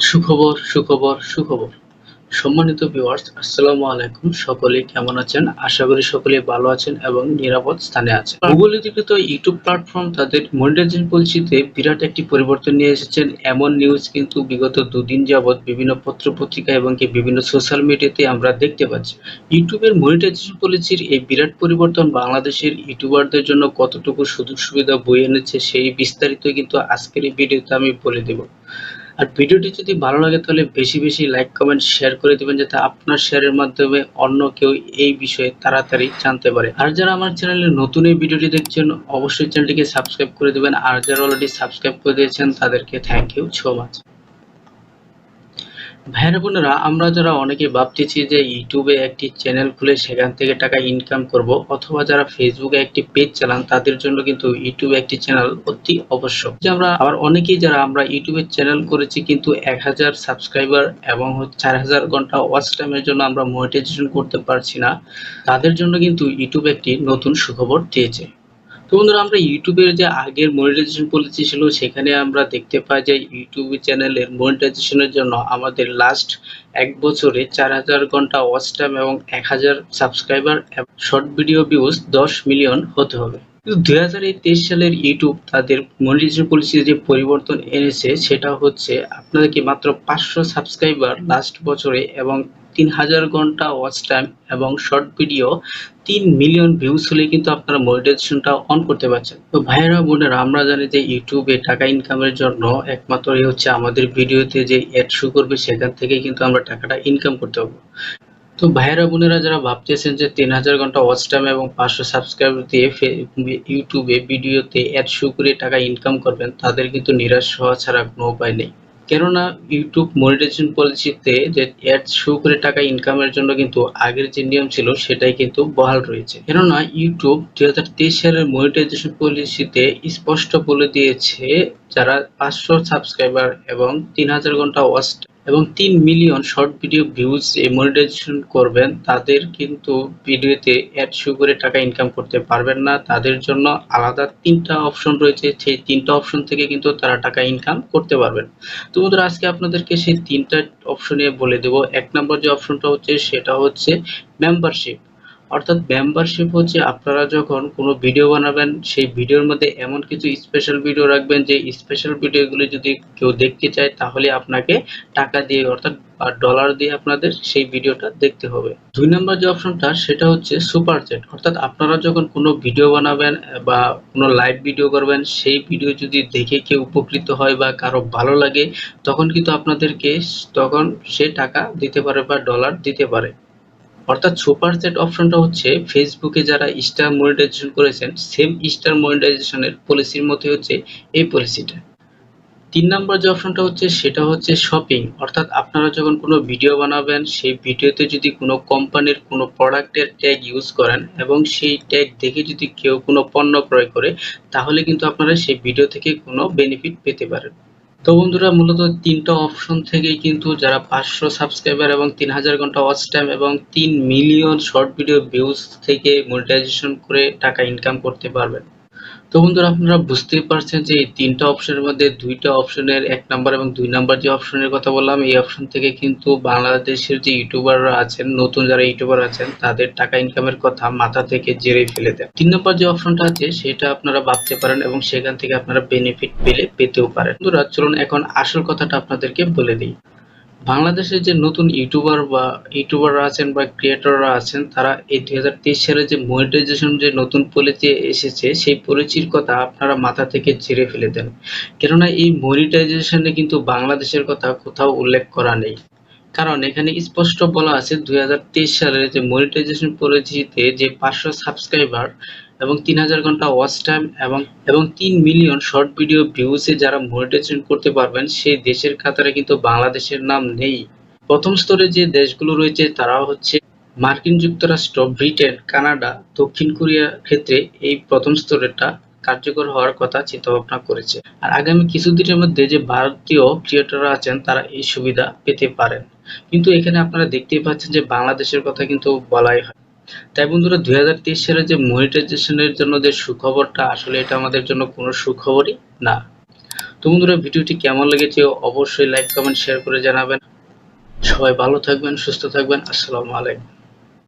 সুখবর, সুখবর, সুখবর। সম্মানিত ভিউয়ার্স, আসসালামু আলাইকুম। সকলে কেমন আছেন? আশা করি সকলে ভালো আছেন এবং নিরাপদ স্থানে আছেন। গুগল অধিকৃত ইউটিউব প্ল্যাটফর্ম তাদের মনিটাইজেশন পলিসিতে বিরাট একটি পরিবর্তন নিয়ে এসেছেন। এমন নিউজ কিন্তু বিগত দুদিন যাবৎ বিভিন্ন পত্র-পত্রিকা এবং বিভিন্ন সোশ্যাল মিডিয়াতে আমরা দেখতে পাচ্ছি। ইউটিউবের মনিটাইজেশন পলিসির এই বিরাট পরিবর্তন বাংলাদেশের ইউটিউবারদের জন্য কতটুকু সুযোগ সুবিধা বয়ে এনেছে সেই বিস্তারিত কিন্তু আজকের এই ভিডিওতে আমি বলে দেব। আর ভিডিওটি যদি ভালো লাগে তাহলে বেশি বেশি লাইক, কমেন্ট, শেয়ার করে দিবেন যাতে আপনার শেয়ারের মাধ্যমে অন্য কেউ এই বিষয়ে তাড়াতাড়ি জানতে পারে। আর যারা আমার চ্যানেলে নতুন এই ভিডিওটি দেখছেন অবশ্যই চ্যানেলটিকে সাবস্ক্রাইব করে দিবেন। আর যারা অলরেডি সাবস্ক্রাইব করে দিয়েছেন তাদেরকে থ্যাংক ইউ সো মাচ। ভাইরা বোনেরা, আমরা যারা অনেকে ভাবতেছি যে ইউটিউবে একটি চ্যানেল খুলে সেখান থেকে টাকা ইনকাম করব, অথবা যারা ফেসবুকে একটি পেজ চালান তাদের জন্য কিন্তু ইউটিউবে একটি চ্যানেল অতি আবশ্যক। যে আমরা আবার অনেকেই যারা আমরা ইউটিউবে চ্যানেল করেছি কিন্তু 1000 সাবস্ক্রাইবার এবং 4000 ঘন্টা ওয়াচ টাইমের জন্য আমরা মনিটাইজেশন করতে পারছি না, তাদের জন্য কিন্তু ইউটিউব একটি নতুন সুখবর দিয়েছে। তো বন্ধুরা, আমরা ইউটিউবের যে আগের মনিটাইজেশন পলিসি ছিল সেখানে আমরা দেখতে পাই যে ইউটিউব চ্যানেলের মনিটাইজেশনের জন্য আমাদের লাস্ট 1 বছরে 4000 ঘন্টা ওয়াচ টাইম এবং 1000 সাবস্ক্রাইবার এবং শর্ট ভিডিও ভিউজ 10 মিলিয়ন হতে হবে। কিন্তু 2023 সালের ইউটিউব তাদের মনিটাইজেশন পলিসিতে যে পরিবর্তন এনেছে সেটা হচ্ছে আপনাদেরকে মাত্র 500 সাবস্ক্রাইবার লাস্ট বছরে এবং 3000 ঘন্টা ওয়াচ টাইম এবং শর্ট ভিডিও 3 মিলিয়ন ভিউজ হলে কিন্তু আপনারা মনিটাইজেশনটা অন করতে পারছেন। তো ভাইয়েরা বোনেরা, আমরা জানি যে ইউটিউবে টাকা ইনকামের জন্য একমাত্র হচ্ছে আমাদের ভিডিওতে যে অ্যাড শো করবে সেখান থেকে কিন্তু আমরা টাকাটা ইনকাম করতে পারবো। তো ভাইয়েরা বোনেরা যারা ভাবতেছেন যে 3000 ঘন্টা ওয়াচ টাইম এবং 500 সাবস্ক্রাইবার দিয়ে ইউটিউবে ভিডিওতে অ্যাড শো করে টাকা ইনকাম করবেন, তাদের কিন্তু নিরাশ হওয়া ছাড়া কোনো উপায় নেই। কেননা ইউটিউব মনিটাইজেশন পলিসিতে যে অ্যাড শো করে টাকা ইনকামের জন্য কিন্তু আগের যে নিয়ম ছিল সেটাই কিন্তু বহাল রয়েছে। কেননা ইউটিউব 2023 সালের মনিটাইজেশন পলিসিতে স্পষ্ট বলে দিয়েছে যারা 500 সাবস্ক্রাইবার এবং 3000 ঘন্টা ওয়াচ এবং 3 million short video views monetization করবেন তাদের কিন্তু ভিডিওতে অ্যাড শো করে টাকা ইনকাম করতে পারবেন না। তাদের জন্য আলাদা 3টা অপশন রয়েছে, সেই 3টা অপশন থেকে কিন্তু তারা টাকা ইনকাম করতে পারবেন। তো বন্ধুরা, আজকে আপনাদেরকে সেই 3টা অপশনে বলে দেব। 1 নম্বর যে অপশনটা হচ্ছে সেটা হচ্ছে মেম্বারশিপ। অর্থাৎ মেম্বারশিপ হচ্ছে আপনারা যখন কোনো ভিডিও বানাবেন সেই ভিডিওর মধ্যে এমন কিছু স্পেশাল ভিডিও রাখবেন যে স্পেশাল ভিডিওগুলো যদি কেউ দেখতে চায় তাহলে আপনাকে টাকা দিয়ে অর্থাৎ ডলার দিয়ে আপনাদের সেই ভিডিওটা দেখতে হবে। 2 নম্বর যে অপশনটা সেটা হচ্ছে সুপার চ্যাট। অর্থাৎ আপনারা যখন কোনো ভিডিও বানাবেন বা কোনো লাইভ ভিডিও করবেন সেই ভিডিও যদি দেখে কেউ উপকৃত হয় বা কারো ভালো লাগে তখন কিন্তু আপনাদেরকে তখন সে টাকা দিতে পারে বা ডলার দিতে পারে। অর্থাৎ সুপার চ্যাট অপশনটা হচ্ছে ফেসবুকে যারা স্টার মনিটাইজেশন করেছেন সেম স্টার মনিটাইজেশনের পলিসির মধ্যে হচ্ছে এই পলিসিটা। 3 নম্বর যে অপশনটা হচ্ছে সেটা হচ্ছে শপিং। অর্থাৎ আপনারা যখন কোনো ভিডিও বানাবেন সেই ভিডিওতে যদি কোনো কোম্পানির কোনো প্রোডাক্টের ট্যাগ ইউজ করেন এবং সেই ট্যাগ দেখে যদি কেউ কোনো পণ্য ক্রয় করে তাহলে কিন্তু আপনারা সেই ভিডিও থেকে কোনো বেনিফিট পেতে পারেন। তো বন্ধুরা, মূলত 3টা অপশন থেকেই কিন্তু যারা 500 সাবস্ক্রাইবার এবং 3000 ঘন্টা ওয়াচ টাইম এবং 3 মিলিয়ন শর্ট ভিডিও ভিউজ থেকে মনিটাইজেশন করে টাকা ইনকাম করতে পারবেন। তো বন্ধুরা, আপনারা বুঝতেই পারছেন যে এই 3টা অপশনের মধ্যে 2টা অপশনের 1 নাম্বার এবং 2 নাম্বার যে অপশনের কথা বললাম এই অপশন থেকে কিন্তু বাংলাদেশের যে ইউটিউবাররা আছেন, নতুন যারা ইউটিউবার আছেন তাদের টাকা ইনকামের কথা মাথা থেকে ঝেড়ে ফেলে দেন। 3 নাম্বার যে অপশনটা আছে সেটা আপনারা ভাবতে পারেন এবং সেখান থেকে আপনারা বেনিফিট পেতেও পারেন। বন্ধুরা, চলুন এখন আসল কথাটা আপনাদেরকে বলে দিই। বাংলাদেশের যে নতুন ইউটিউবাররা আছেন বা ক্রিয়েটররা আছেন তারা এই 2023 সালে যে মনিটাইজেশন যে নতুন পলিসি এসেছে সেই পলিসির কথা আপনারা মাথা থেকে ঝেড়ে ফেলে দেন। কেননা এই মনিটাইজেশনে কিন্তু বাংলাদেশের কথা কোথাও উল্লেখ করা নেই। কারণ এখানে স্পষ্ট বলা আছে 2023 সালের যে মনিটাইজেশন পলিসিতে যে 500 সাবস্ক্রাইবার এবং 3000 ঘন্টা ওয়াচ টাইম এবং 3 মিলিয়ন শর্ট ভিডিও ভিউজে যারা মনিটাইজেশন করতে পারবেন সেই দেশের কাতারে কিন্তু বাংলাদেশের নাম নেই। প্রথম স্তরে যে দেশগুলো রয়েছে তারা হচ্ছে মার্কিন যুক্তরাষ্ট্র, ব্রিটেন, কানাডা, দক্ষিণ কোরিয়ার ক্ষেত্রে এই প্রথম স্তরেরটা কার্যকর হওয়ার কথা চিন্তাভাবনা করেছে। আর আগামী কিছুদিনের মধ্যে যে ভারতীয় ক্রিয়েটররা আছেন তারা এই সুবিধা পেতে পারেন। কিন্তু এখানে আপনারা দেখতেই পাচ্ছেন যে বাংলাদেশের কথা কিন্তু বলাই হয়। তাই বন্ধুরা, 2023 সালে যে মনিটাইজেশনের জন্য যে সুখবরটা আসলে এটা আমাদের জন্য কোনো সুখবরই না। তো বন্ধুরা, ভিডিওটি কেমন লেগেছে অবশ্যই লাইক, কমেন্ট, শেয়ার করে জানাবেন। সবাই ভালো থাকবেন, সুস্থ থাকবেন। আসসালামু আলাইকুম।